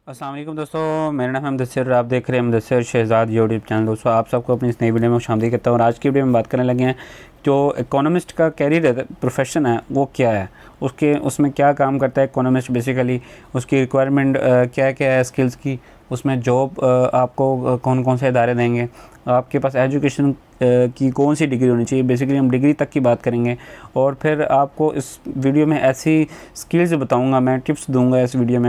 अस्सलाम वालेकुम दोस्तों, मेरा नाम है मुदस्सिर। आप देख रहे हैं मुदस्सिर शहज़ाद यूट्यूब चैनल। दोस्तों आप सबको अपनी इस नई वीडियो में खुशामदीद करता हूँ। और आज की वीडियो में बात करने लगे हैं जो इकोनॉमिस्ट का कैरियर है, प्रोफेशन है, वो क्या है, उसमें क्या काम करता है इकोनॉमिस्ट। बेसिकली उसकी रिक्वायरमेंट क्या क्या है स्किल्स की, उसमें जॉब आपको कौन कौन से इदारे देंगे, आपके पास एजुकेशन की कौन सी डिग्री होनी चाहिए। बेसिकली हम डिग्री तक की बात करेंगे और फिर आपको इस वीडियो में ऐसी स्किल्स बताऊंगा, मैं टिप्स दूंगा इस वीडियो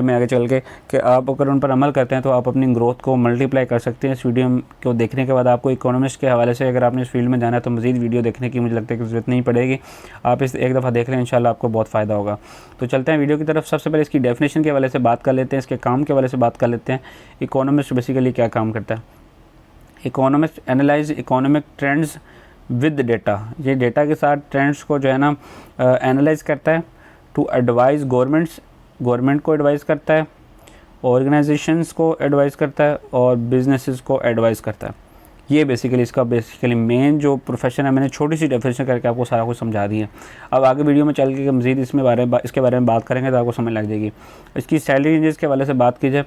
में आगे चल के कि आप अगर उन पर अमल करते हैं तो आप अपनी ग्रोथ को मल्टीप्लाई कर सकते हैं। इस वीडियो को देखने के बाद आपको इकोनॉमिस्ट के हवाले से अगर आपने इस फील्ड में जाना है तो मज़ीद वीडियो देखने की मुझे लगता है कि ज़रूरत नहीं पड़ेगी। आप इस एक दफ़ा देख लें, इंशाल्लाह आपको बहुत फ़ायदा होगा। तो चलते हैं वीडियो की तरफ। सबसे पहले इसकी डेफिनेशन के हवाले से बात कर लेते हैं, इसके काम के हवाले से बात कर लेते हैं। इकोनॉमिस्ट बेसिकली क्या काम करता है। Economist analyse economic trends with data. ये डेटा के साथ ट्रेंड्स को जो है ना एनालाइज करता है। टू एडवाइज गवर्नमेंट को एडवाइस करता है, ऑर्गेनाइजेशंस को एडवाइस करता है और बिजनेसेस को एडवाइस करता है। ये इसका मेन जो प्रोफेशन है, मैंने छोटी सी डेफिनेशन करके आपको सारा कुछ समझा दिया। अब आगे वीडियो में चल के मज़ीद इसके बारे में बात करेंगे तो आपको समझ लग जाएगी। इसकी सैलरी रेंजेस के हवाले से बात की जाए,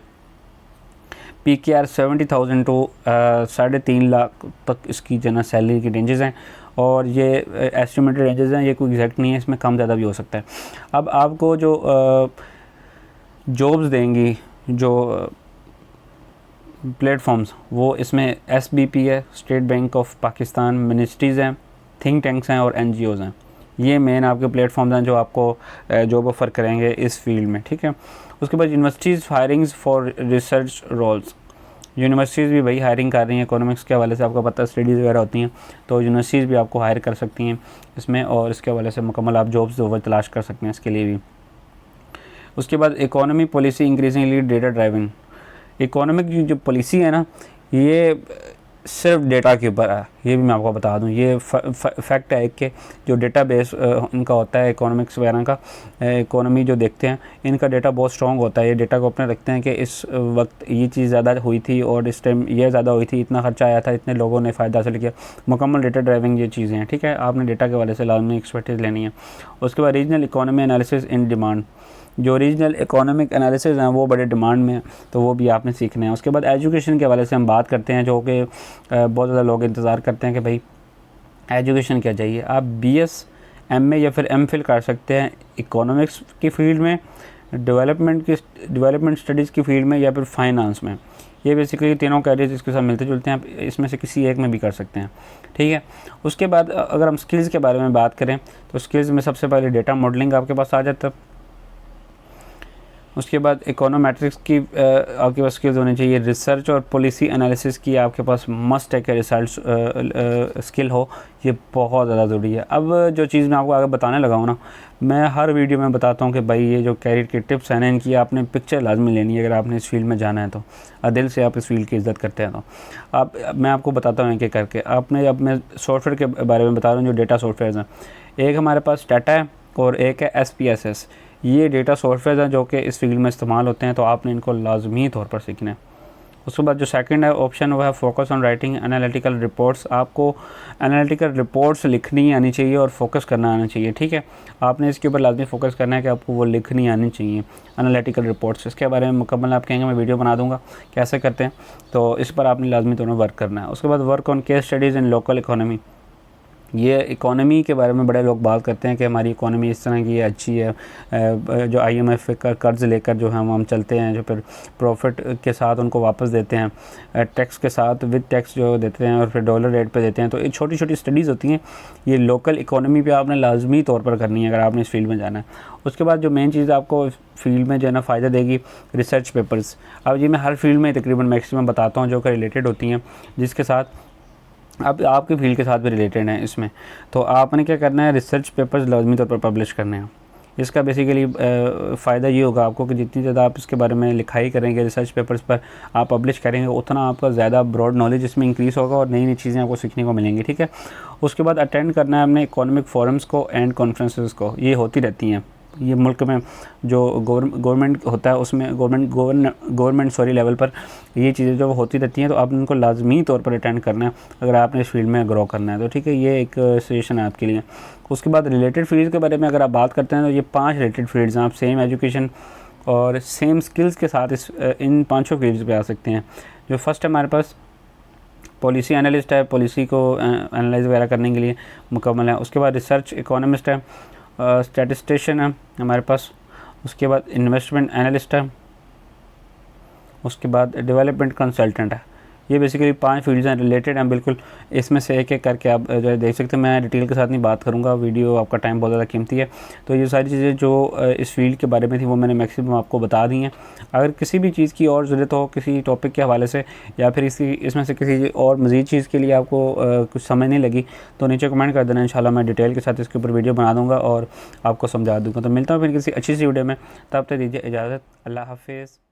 PKR 70,000 टू 3.5 लाख तक इसकी जो ना सैलरी की रेंजेस हैं और ये एस्टिमेटेड रेंजेस हैं, ये कोई एग्जैक्ट नहीं है, इसमें कम ज़्यादा भी हो सकता है। अब आपको जो जॉब्स देंगी, जो प्लेटफॉर्म्स, वो इसमें SBP है, state bank of Pakistan, ministries हैं, थिंक टैंक्स हैं और NGOs हैं। ये मेन आपके प्लेटफॉर्म्स हैं जो आपको जॉब ऑफ़र करेंगे इस फील्ड में, ठीक है। उसके बाद universities hirings for research roles. Universities भी भाई हायरिंग कर रही हैं इकोनॉमिक्स के हवाले से, आपको पता है स्टडीज़ वगैरह होती हैं तो यूनिवर्सिटीज़ भी आपको हायर कर सकती हैं इसमें, और इसके हवाले से मुकम्मल आप जॉब्स तलाश कर सकते हैं इसके लिए भी। उसके बाद economy policy increasingly data driving. Economic की जो पॉलिसी है ना, ये सिर्फ डेटा के ऊपर है। ये भी मैं आपको बता दूं, ये फैक्ट है कि जो डेटा बेस इनका होता है इकोनॉमिक्स वगैरह का, इकोनॉमी जो देखते हैं इनका डेटा बहुत स्ट्रॉन्ग होता है। ये डेटा को अपने रखते हैं कि इस वक्त ये चीज़ ज़्यादा हुई थी और इस टाइम ये ज़्यादा हुई थी, इतना खर्चा आया था, इतने लोगों ने फ़ायदा हासिल किया। मुकम्मल डेटा ड्राइविंग ये चीज़ें हैं, ठीक है। आपने डेटा के हवाले से लाजमी एक्सपर्टीज़ लेनी है। उसके बाद regional economy analysis in demand. जो रीजनल इकोनॉमिक एनालिसिस हैं वो बड़े डिमांड में हैं, तो वो भी आपने सीखने हैं। उसके बाद एजुकेशन के हवाले से हम बात करते हैं, जो कि बहुत ज़्यादा लोग इंतज़ार करते हैं कि भाई एजुकेशन क्या चाहिए। आप BS, MA या फिर MPhil कर सकते हैं इकोनॉमिक्स की फ़ील्ड में, डेवलपमेंट स्टडीज़ की फ़ील्ड में या फिर फाइनेंस में। ये बेसिकली तीनों कैरियर्स इसके साथ मिलते जुलते हैं, आप इसमें से किसी एक में भी कर सकते हैं, ठीक है। उसके बाद अगर हम स्किल्स के बारे में बात करें तो स्किल्स में सबसे पहले डेटा मॉडलिंग आपके पास आ जाता है। उसके बाद इकोनोमेट्रिक्स की आपके पास स्किल्स होनी चाहिए। रिसर्च और पॉलिसी एनालिसिस की आपके पास मस्ट है कि रिसर्च स्किल हो, ये बहुत ज़्यादा ज़रूरी है। अब जो चीज़ मैं आपको आगे बताने लगा हूँ ना, मैं हर वीडियो में बताता हूँ कि भाई ये जो कैरियर के टिप्स हैं ना, इनकी आपने पिक्चर लाजमी लेनी है अगर आपने इस फील्ड में जाना है तो, दिल से आप इस फील्ड की इज़्ज़त करते हैं तो। मैं आपको बताता हूँ एक करके। आपने अब मैं सॉफ्टवेयर के बारे में बता रहा हूँ, जो डेटा सॉफ्टवेयर हैं। एक हमारे पास डाटा है और एक है SPSS। ये डेटा सॉफ्टवेयर हैं जो कि इस फील्ड में इस्तेमाल होते हैं, तो आपने इनको लाजमी तौर पर सीखना है। उसके बाद जो सेकंड है ऑप्शन, वो है focus on writing analytical reports. आपको एनालिटिकल रिपोर्ट्स लिखनी आनी चाहिए और फोकस करना आना चाहिए, ठीक है। आपने इसके ऊपर लाजमी फोकस करना है कि आपको वो लिखनी आनी चाहिए, एनालिटिकल रिपोर्ट्स। इसके बारे में मुकम्मल आप कहेंगे मैं वीडियो बना दूंगा कैसे करते हैं, तो इस पर आपने लाजमी तौर पर वर्क करना है। उसके बाद work on case studies in local economy. ये इकोनॉमी के बारे में बड़े लोग बात करते हैं कि हमारी इकोनॉमी इस तरह की है, अच्छी है, जो IMF का कर्ज़ लेकर जो हम चलते हैं, जो फिर प्रॉफिट के साथ उनको वापस देते हैं, टैक्स के साथ विद टैक्स जो देते हैं और फिर डॉलर रेट पे देते हैं। तो ये छोटी छोटी स्टडीज़ होती हैं, ये लोकल इकोनॉमी पे आपने लाजमी तौर पर करनी है अगर आपने इस फील्ड में जाना है। उसके बाद जो मेन चीज़ आपको फील्ड में जो है ना फ़ायदा देगी, रिसर्च पेपर्स। अब ये मैं हर फील्ड में तकरीबन मैक्सिमम बताता हूँ जो कि रिलेटेड होती हैं, जिसके साथ अब आपके फील्ड के साथ भी रिलेटेड हैं इसमें। तो आपने क्या करना है, रिसर्च पेपर्स लाजमी तौर पर पब्लिश करने हैं। इसका बेसिकली फ़ायदा ये होगा आपको कि जितनी ज़्यादा आप इसके बारे में लिखाई करेंगे, रिसर्च पेपर्स पर आप पब्लिश करेंगे, उतना आपका ज़्यादा ब्रॉड नॉलेज इसमें इंक्रीज़ होगा और नई नई चीज़ें आपको सीखने को मिलेंगी, ठीक है। उसके बाद अटेंड करना है अपने इकोनॉमिक फोरम्स को एंड कॉन्फ्रेंसेस को। ये होती रहती हैं, ये मुल्क में जो गवर्नमेंट होता है उसमें गवर्नमेंट लेवल पर ये चीज़ें जो होती रहती हैं, तो आप इनको लाजमी तौर पर अटेंड करना है अगर आपने इस फील्ड में ग्रो करना है तो, ठीक है। ये एक सजेशन है आपके लिए। उसके बाद रिलेटेड फील्ड के बारे में अगर आप बात करते हैं तो ये 5 रिलेटेड फील्ड्स हैं। आप सेम एजुकेशन और सेम स्किल्स के साथ इन 5 फील्ड्स पे आ सकते हैं। जो फर्स्ट हमारे पास पॉलिसी एनालिस्ट है, पॉलिसी को एनालाइज वगैरह करने के लिए मुकम्मल है। उसके बाद रिसर्च इकोनॉमिस्ट है, स्टैटिस्टिशियन है हमारे पास। उसके बाद इन्वेस्टमेंट एनालिस्ट है, उसके बाद डेवलपमेंट कंसल्टेंट है। ये बेसिकली 5 फील्ड्स हैं, रिलेटेड हैं बिल्कुल। इसमें से एक एक करके आप जो है देख सकते हैं। मैं डिटेल के साथ नहीं बात करूँगा, वीडियो आपका टाइम बहुत ज़्यादा कीमती है। तो ये सारी चीज़ें जो इस फील्ड के बारे में थी वो मैंने मैक्सिमम आपको बता दी हैं। अगर किसी भी चीज़ की और ज़रूरत हो किसी टॉपिक के हवाले से, या फिर इसमें से किसी और मज़ीद चीज़ के लिए आपको कुछ समझ नहीं लगी, तो नीचे कमेंट कर देना। इंशाल्लाह मैं डिटेल के साथ इसके ऊपर वीडियो बना दूँगा और आपको समझा दूँगा। तो मिलता हूँ फिर किसी अच्छी सी वीडियो में, तब तक दीजिए इजाज़त। अल्लाह हाफिज़।